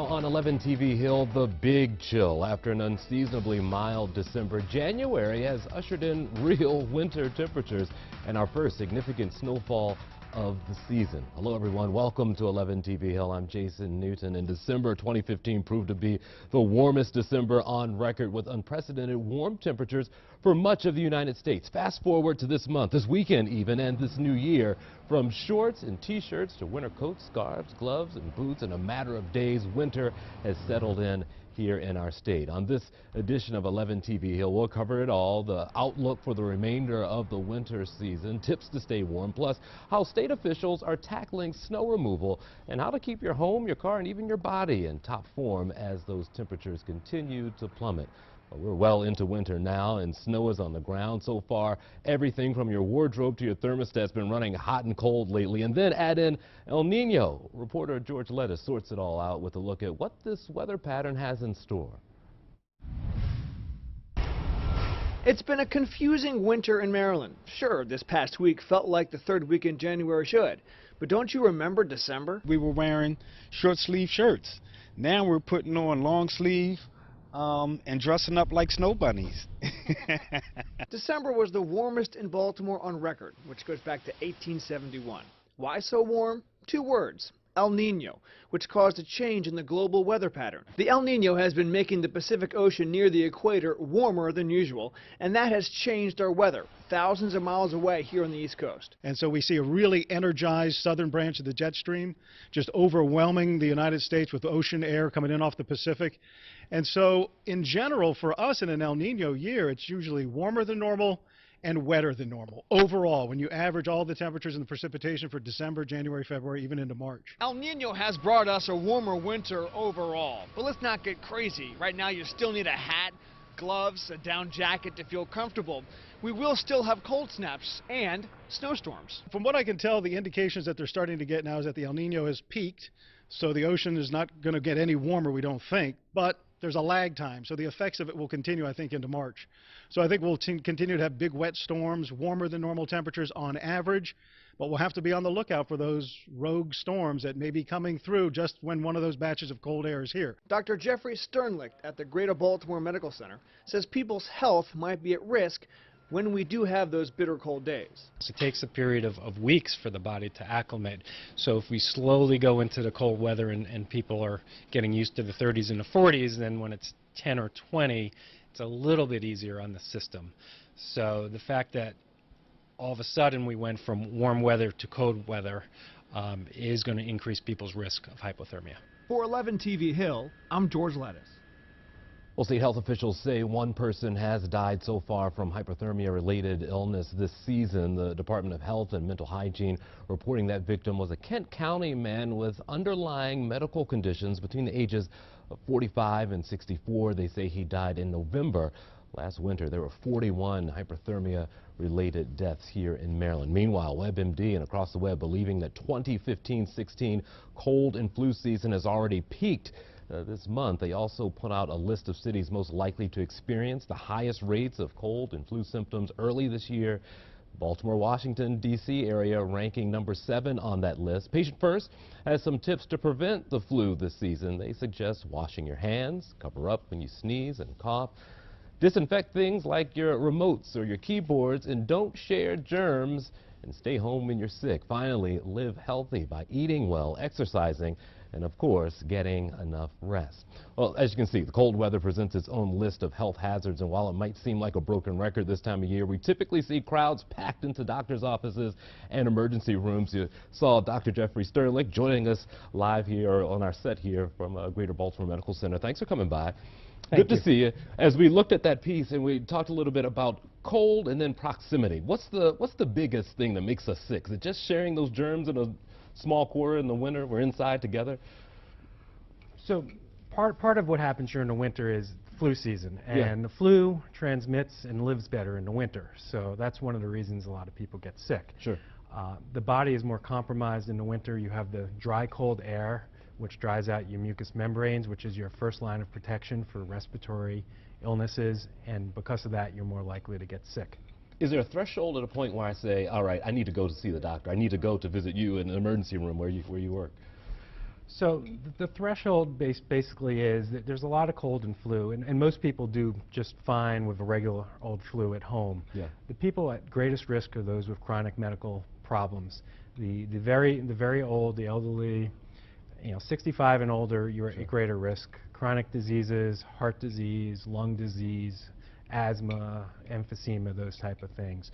on 11 TV Hill, the big chill. After an unseasonably mild December, January has ushered in real winter temperatures and our first significant snowfall of the season. Hello everyone, welcome to 11 TV Hill. I'm Jason Newton, and December 2015 proved to be the warmest December on record with unprecedented warm temperatures for much of the United States. Fast forward to this month, this weekend even, and this new year. From shorts and t-shirts to winter coats, scarves, gloves, and boots, in a matter of days, winter has settled in here in our state. On this edition of 11 TV Hill, we'll cover it all: the outlook for the remainder of the winter season, tips to stay warm, plus how state officials are tackling snow removal, and how to keep your home, your car, and even your body in top form as those temperatures continue to plummet. We're well into winter now, and snow is on the ground. So far, everything from your wardrobe to your thermostat has been running hot and cold lately. And then add in El Nino. Reporter George Lettuce sorts it all out with a look at what this weather pattern has in store. It's been a confusing winter in Maryland. Sure, this past week felt like the third week in January should. But don't you remember December? We were wearing short sleeve shirts. Now we're putting on long sleeve and dressing up like snow bunnies. December was the warmest in Baltimore on record, which goes back to 1871. Why so warm? Two words: El Nino, which caused a change in the global weather pattern. The El Nino has been making the Pacific Ocean near the equator warmer than usual, and that has changed our weather thousands of miles away here on the East Coast. And so we see a really energized southern branch of the jet stream just overwhelming the United States with ocean air coming in off the Pacific. And so in general, for us in an El Nino year, it's usually warmer than normal and wetter than normal. Overall, when you average all the temperatures and the precipitation for December, January, February, even into March. El Nino has brought us a warmer winter overall, but let's not get crazy. Right now you still need a hat, gloves, a down jacket to feel comfortable. We will still have cold snaps and snowstorms. From what I can tell, the indications that they're starting to get now is that the El Nino has peaked, so the ocean is not going to get any warmer, we don't think, but there's a lag time, so the effects of it will continue, I think, into March. So I think we'll continue to have big wet storms, warmer than normal temperatures on average, but we'll have to be on the lookout for those rogue storms that may be coming through just when one of those batches of cold air is here. Dr. Jeffrey Sternlicht at the Greater Baltimore Medical Center says people's health might be at risk when we do have those bitter cold days. It takes a period of weeks for the body to acclimate. So if we slowly go into the cold weather and people are getting used to the 30s and the 40s, then when it's 10 or 20, it's a little bit easier on the system. So the fact that all of a sudden we went from warm weather to cold weather is going to increase people's risk of hypothermia. For 11 TV Hill, I'm George Lettuce. Well, state health officials say one person has died so far from hypothermia-related illness this season. The Department of Health and Mental Hygiene reporting that victim was a Kent County man with underlying medical conditions between the ages of 45 and 64. They say he died in November. Last winter, there were 41 hypothermia-related deaths here in Maryland. Meanwhile, WebMD and across the web believing that 2015-16 cold and flu season has already peaked. This month, they also put out a list of cities most likely to experience the highest rates of cold and flu symptoms early this year. Baltimore, Washington, D.C. area ranking number 7 on that list. Patient First has some tips to prevent the flu this season. They suggest washing your hands, cover up when you sneeze and cough, disinfect things like your remotes or your keyboards, and don't share germs, and stay home when you're sick. Finally, live healthy by eating well, exercising, and of course, getting enough rest. Well, as you can see, the cold weather presents its own list of health hazards, and while it might seem like a broken record this time of year, we typically see crowds packed into doctors' offices and emergency rooms. You saw Dr. Jeffrey Sternlicht joining us live here on our set here from Greater Baltimore Medical Center. Thanks for coming by. Good to see you. As we looked at that piece and we talked a little bit about cold and then proximity, what's the biggest thing that makes us sick? Is it just sharing those germs in a small quarter in the winter? We're inside together? So part of what happens during the winter is flu season, and the flu transmits and lives better in the winter. So that's one of the reasons a lot of people get sick. Sure. The body is more compromised in the winter. You have the dry, cold air, which dries out your mucous membranes, which is your first line of protection for respiratory illnesses, and because of that, you're more likely to get sick. Is there a threshold at a point where I say, all right, I need to go to see the doctor, I need to go to visit you in an emergency room where you work? So the threshold basically is that there's a lot of cold and flu, and most people do just fine with a regular old flu at home. Yeah. The people at greatest risk are those with chronic medical problems. The very old, the elderly, 65 and older, you're Sure. at greater risk. Chronic diseases, heart disease, lung disease, asthma, emphysema, those type of things.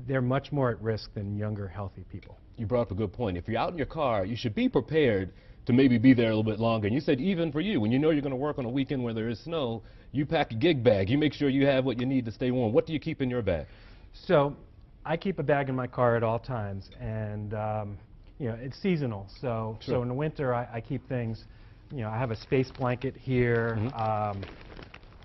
They're much more at risk than younger, healthy people. You brought up a good point. If you're out in your car, you should be prepared to maybe be there a little bit longer. And you said even for you, when you know you're going to work on a weekend where there is snow, you pack a gig bag. You make sure you have what you need to stay warm. What do you keep in your bag? So I keep a bag in my car at all times, and it's seasonal. So Sure. so in the winter, I keep things. I have a space blanket here. Mhm.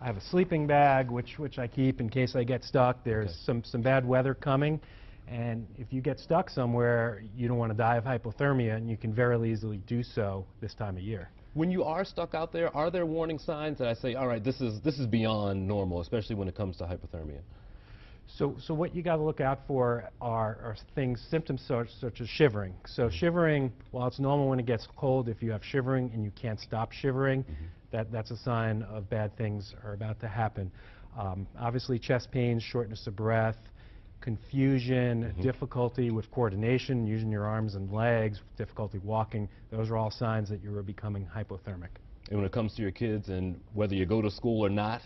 I have a sleeping bag, which I keep in case I get stuck. There's some bad weather coming, and if you get stuck somewhere, you don't want to die of hypothermia, and you can very easily do so this time of year. When you are stuck out there, are there warning signs that I say, all right, this is beyond normal, especially when it comes to hypothermia? So what you got to look out for are symptoms such as shivering. So shivering, while it's normal when it gets cold, if you have shivering and you can't stop shivering, that's a sign of bad things are about to happen. Obviously, chest pains, shortness of breath, confusion, difficulty with coordination, using your arms and legs, difficulty walking, those are all signs that you are becoming hypothermic. And when it comes to your kids and whether you go to school or not,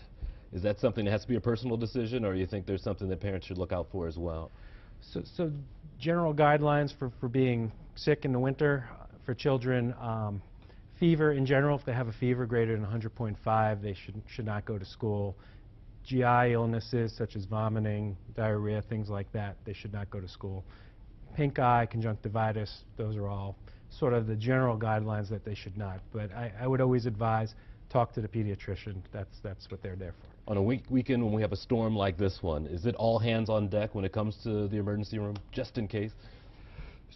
is that something that has to be a personal decision, or you think there's something that parents should look out for as well? So general guidelines for being sick in the winter for children, fever in general, if they have a fever greater than 100.5, they should not go to school. GI illnesses such as vomiting, diarrhea, things like that, they should not go to school. Pink eye, conjunctivitis, those are all sort of the general guidelines that they should not. But I would always advise talk to the pediatrician. That's what they're there for. On a weekend when we have a storm like this one, is it all hands on deck when it comes to the emergency room, just in case?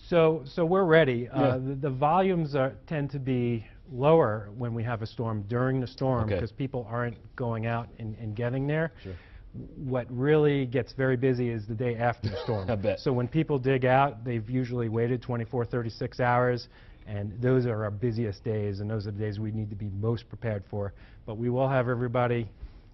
So we're ready. Yeah. The volumes tend to be lower when we have a storm during the storm Okay. because people aren't going out and getting there. Sure. What really gets very busy is the day after the storm. I bet. So when people dig out, they've usually waited 24, 36 hours, and those are our busiest days, and those are the days we need to be most prepared for. But we will have everybody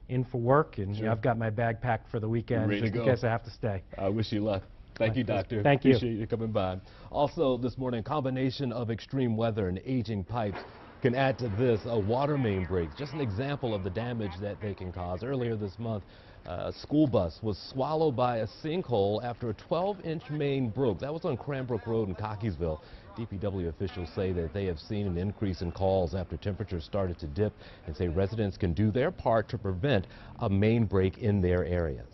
in for work, and Sure. I've got my bag packed for the weekend Ready to just in go. case I have to stay. I wish you luck. Thank you, Doctor. Thank you. Appreciate you coming by. Also, this morning, combination of extreme weather and aging pipes can add to this, a water main break. Just an example of the damage that they can cause. Earlier this month, a school bus was swallowed by a sinkhole after a 12-inch main broke. That was on Cranbrook Road in Cockeysville. DPW officials say that they have seen an increase in calls after temperatures started to dip and say residents can do their part to prevent a main break in their areas.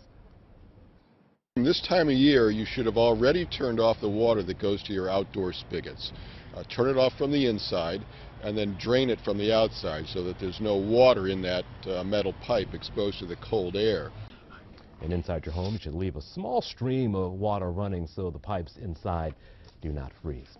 This time of year, you should have already turned off the water that goes to your outdoor spigots. Turn it off from the inside and then drain it from the outside so that there's no water in that metal pipe exposed to the cold air. And inside your home, you should leave a small stream of water running so the pipes inside do not freeze.